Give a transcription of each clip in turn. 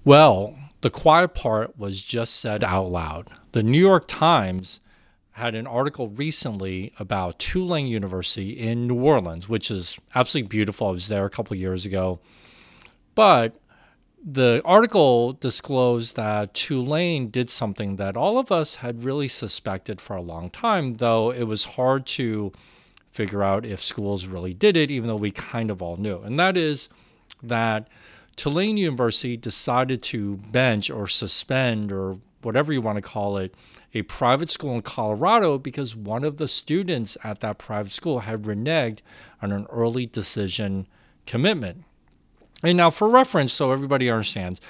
Well, the quiet part was just said out loud. The New York Times had an article recently about Tulane University in New Orleans, which is absolutely beautiful. I was there a couple of years ago. But the article disclosed that Tulane did something that all of us had really suspected for a long time, though it was hard to figure out if schools really did it, even though we kind of all knew. And that is that Tulane University decided to bench or suspend or whatever you want to call it, a private school in Colorado because one of the students at that private school had reneged on an early decision commitment. And now for reference, so everybody understands,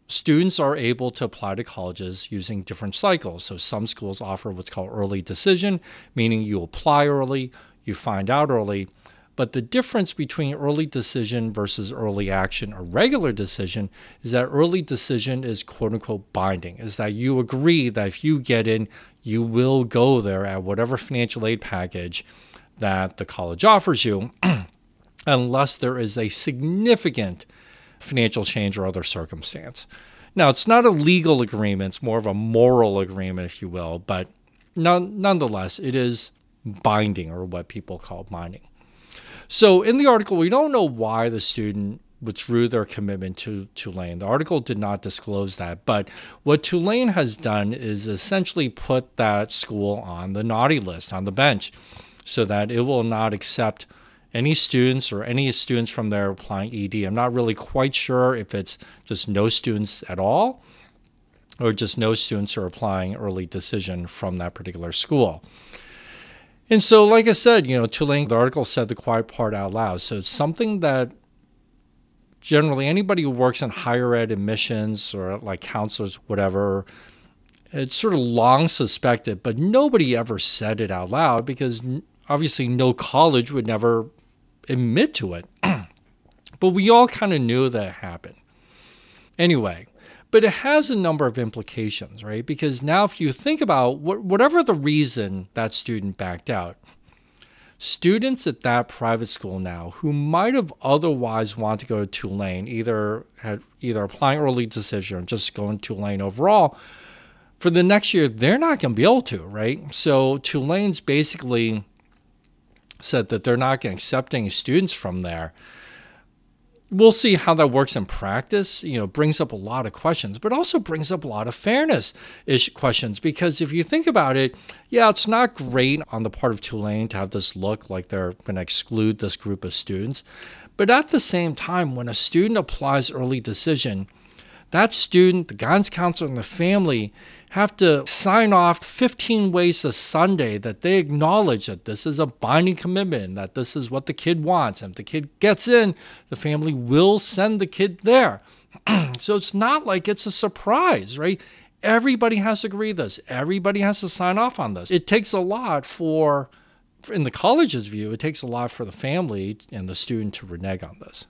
students are able to apply to colleges using different cycles. So some schools offer what's called early decision, meaning you apply early, you find out early. But the difference between early decision versus early action or regular decision is that early decision is quote unquote binding, is that you agree that if you get in, you will go there at whatever financial aid package that the college offers you, unless there is a significant financial change or other circumstance. Now, it's not a legal agreement, it's more of a moral agreement, if you will, but nonetheless, it is binding, or what people call binding. So in the article, we don't know why the student withdrew their commitment to Tulane. The article did not disclose that, but what Tulane has done is essentially put that school on the naughty list, on the bench, so that it will not accept any students or any students from there applying ED. I'm not really quite sure if it's just no students at all or just no students who are applying early decision from that particular school. And so, like I said, Tulane, the article said the quiet part out loud. So it's something that generally anybody who works in higher ed admissions or like counselors, whatever, it's sort of long suspected, but nobody ever said it out loud because obviously no college would never admit to it. But we all kind of knew that it happened. Anyway, but it has a number of implications, right? Because now if you think about whatever the reason that student backed out, students at that private school now who might have otherwise wanted to go to Tulane, either applying early decision or just going to Tulane overall, for the next year, they're not going to be able to, right? So Tulane's basically said that they're not going to accept any students from there. We'll see how that works in practice. Brings up a lot of questions, but also brings up a lot of fairness questions. Because if you think about it, yeah, it's not great on the part of Tulane to have this look like they're going to exclude this group of students. But at the same time, when a student applies early decision, that student, the guidance counselor, and the family have to sign off 15 ways to Sunday that they acknowledge that this is a binding commitment, that this is what the kid wants. And if the kid gets in, the family will send the kid there. So it's not like it's a surprise, right? Everybody has to agree this. Everybody has to sign off on this. It takes a lot in the college's view, it takes a lot for the family and the student to renege on this.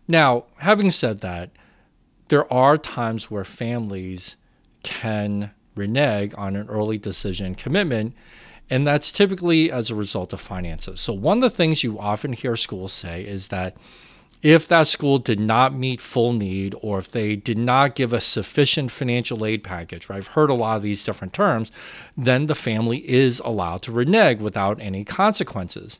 Now, having said that, there are times where families can renege on an early decision commitment, and that's typically as a result of finances. So one of the things you often hear schools say is that if that school did not meet full need or if they did not give a sufficient financial aid package, right? I've heard a lot of these different terms, then the family is allowed to renege without any consequences.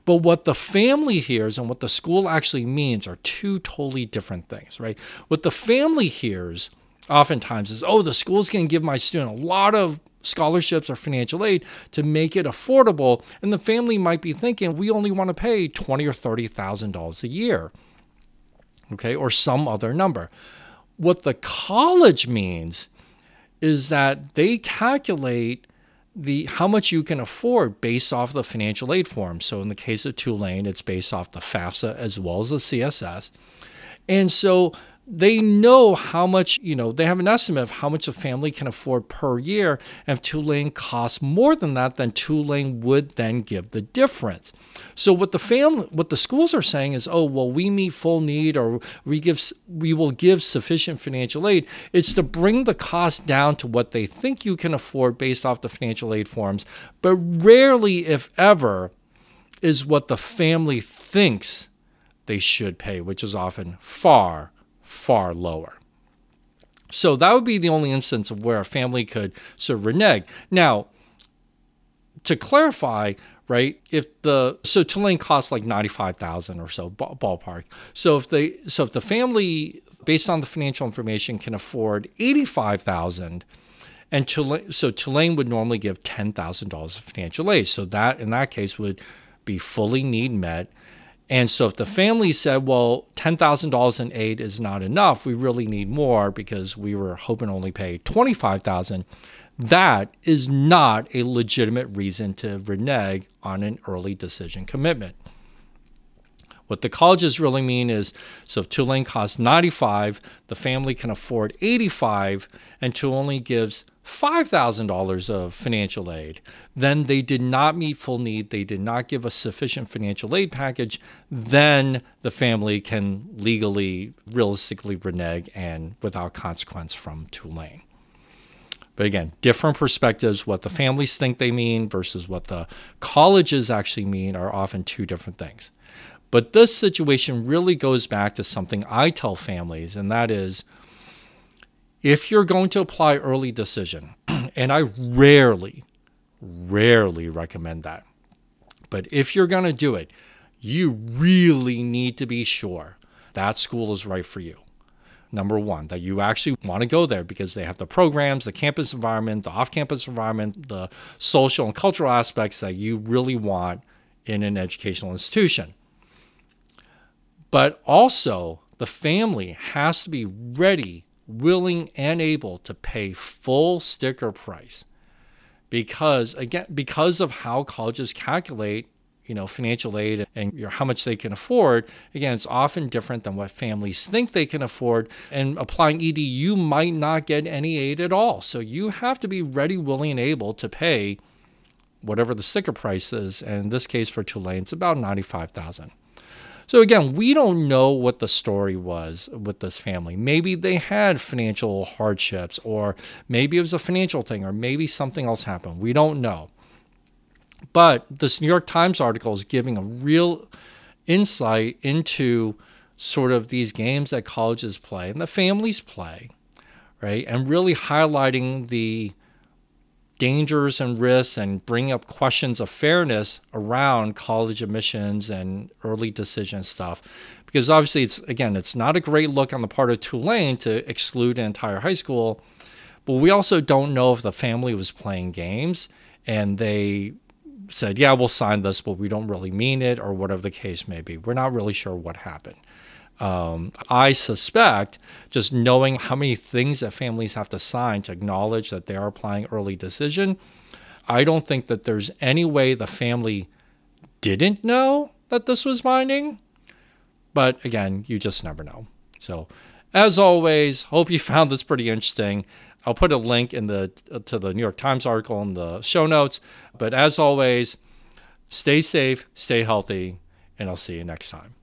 But what the family hears and what the school actually means are two totally different things, right? What the family hears oftentimes is, the school's going to give my student a lot of scholarships or financial aid to make it affordable. And the family might be thinking, we only want to pay $20,000 or $30,000 a year, okay, or some other number. What the college means is that they calculate how much you can afford based off the financial aid form. So in the case of Tulane, it's based off the FAFSA as well as the CSS. And so they know how much, they have an estimate of how much a family can afford per year. And if Tulane costs more than that, then Tulane would then give the difference. So what the schools are saying is, we meet full need or we will give sufficient financial aid. It's to bring the cost down to what they think you can afford based off the financial aid forms, but rarely, if ever, is what the family thinks they should pay, which is often far, far lower. So that would be the only instance of where a family could sort of renege. Now, to clarify, right? So Tulane costs like $95,000 or so ballpark. So if the family, based on the financial information, can afford $85,000, and Tulane would normally give $10,000 of financial aid. So that in that case would be fully need met. And so if the family said, well, $10,000 in aid is not enough, we really need more because we were hoping to only pay $25,000, that is not a legitimate reason to renege on an early decision commitment. What the colleges really mean is, so if Tulane costs $95,000, the family can afford $85,000, and Tulane only gives $5,000 of financial aid, then they did not meet full need. They did not give a sufficient financial aid package. Then the family can legally, realistically renege and without consequence from Tulane. But again, different perspectives. What the families think they mean versus what the colleges actually mean are often two different things. But this situation really goes back to something I tell families, and that is, if you're going to apply early decision, and I rarely recommend that, but if you're going to do it, you really need to be sure that school is right for you. Number one, that you actually want to go there because they have the programs, the campus environment, the off-campus environment, the social and cultural aspects that you really want in an educational institution. But also, the family has to be ready, willing, and able to pay full sticker price because of how colleges calculate, financial aid and how much they can afford. Again, it's often different than what families think they can afford. And applying ED, you might not get any aid at all. So you have to be ready, willing, and able to pay whatever the sticker price is. And in this case for Tulane, it's about $95,000. So again, we don't know what the story was with this family. Maybe they had financial hardships, or maybe it was a financial thing, or maybe something else happened. We don't know. But this New York Times article is giving a real insight into sort of these games that colleges play and the families play, right? And really highlighting the dangers and risks and bringing up questions of fairness around college admissions and early decision stuff. Because obviously, it's not a great look on the part of Tulane to exclude an entire high school. But we also don't know if the family was playing games and they said, yeah, we'll sign this, but we don't really mean it, or whatever the case may be. We're not really sure what happened. I suspect, just knowing how many things that families have to sign to acknowledge that they are applying early decision, I don't think that there's any way the family didn't know that this was binding. But again, you just never know. So as always, hope you found this pretty interesting. I'll put a link to the New York Times article in the show notes. But as always, stay safe, stay healthy, and I'll see you next time.